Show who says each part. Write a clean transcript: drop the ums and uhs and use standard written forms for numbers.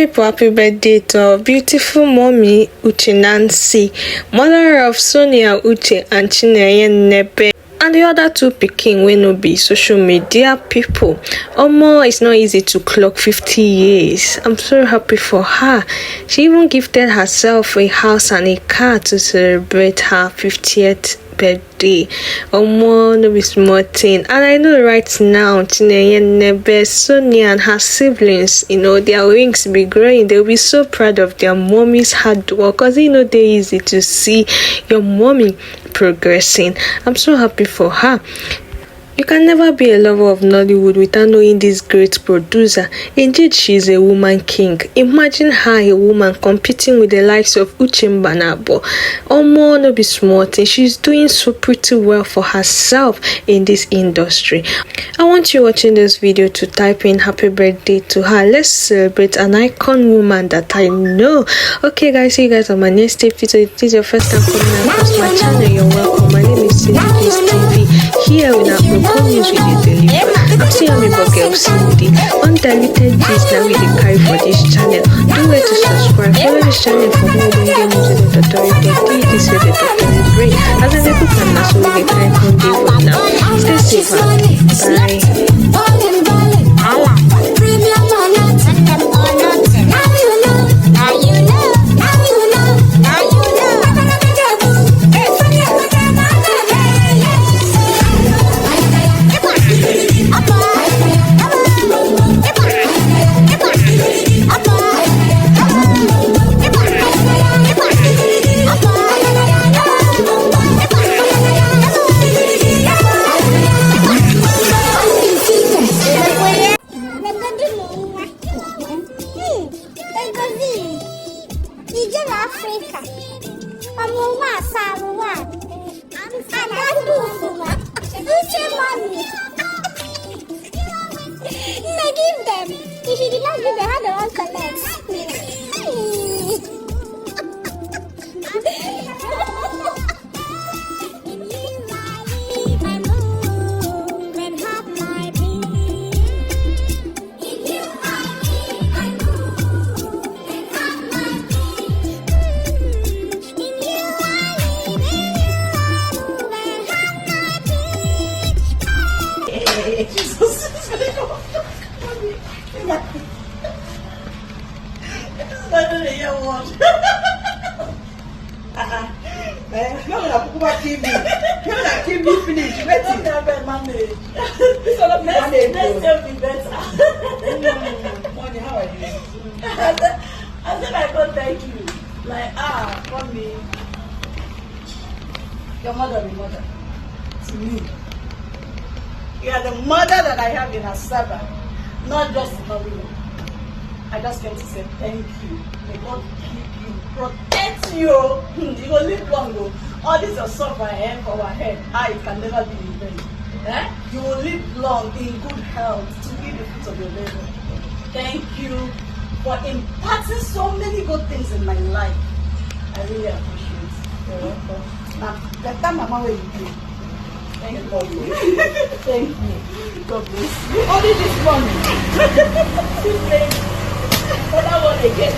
Speaker 1: people, happy birthday to our beautiful mommy Uche Nancy, mother of Sonia Uche and Chinenye Nnebe, and the other two pikin wey no be social media people. Omo, it's not easy to clock 50 years. I'm so happy for her. She even gifted herself a house and a car to celebrate her 50th birthday. Omo, no be small thing. And I know right now Chinenye Nnebe, Sonia and her siblings, their wings be growing. They'll be so proud of their mommy's hard work, because they're easy to see your mommy progressing. I'm so happy for her. You can never be a lover of Nollywood without knowing this great producer. Indeed, she is a woman king. Imagine her, a woman, competing with the likes of Uchennambunabo. Omo, no be small thing. She's doing so pretty well for herself in this industry. I want you watching this video to type in happy birthday to her. Let's celebrate an icon woman that I know. Okay guys, see you guys on my next video. If this is your first time coming across my channel, you're welcome. My name is Chinenye TV. Here we now local news we dey deliver. I'm still on my girl Cindy. Undiluted gist now we dey carry for this channel. Do well to subscribe. Follow this channel for more video news and tutorials. Do this with the tutorial break. As I cook and so we dey try from day one now. Stay safe. Bye.
Speaker 2: Give them. If she did not give them, how they won't collect?
Speaker 3: I said I can't thank you. Like, for me. Your mother be mother. To me. You are the mother that I have in a servant. Not just in Nollywood. I just came to say thank you. May God keep you, protect you. You will live long though. All this your suffer for our head. It can never be in vain. You will live long in good health to eat the fruits of your labor. Thank you for imparting so many good things in my life. I really appreciate it. You're welcome. Now, the time mama will you. Thank you. Thank you. God bless you. Only this morning. But I want to get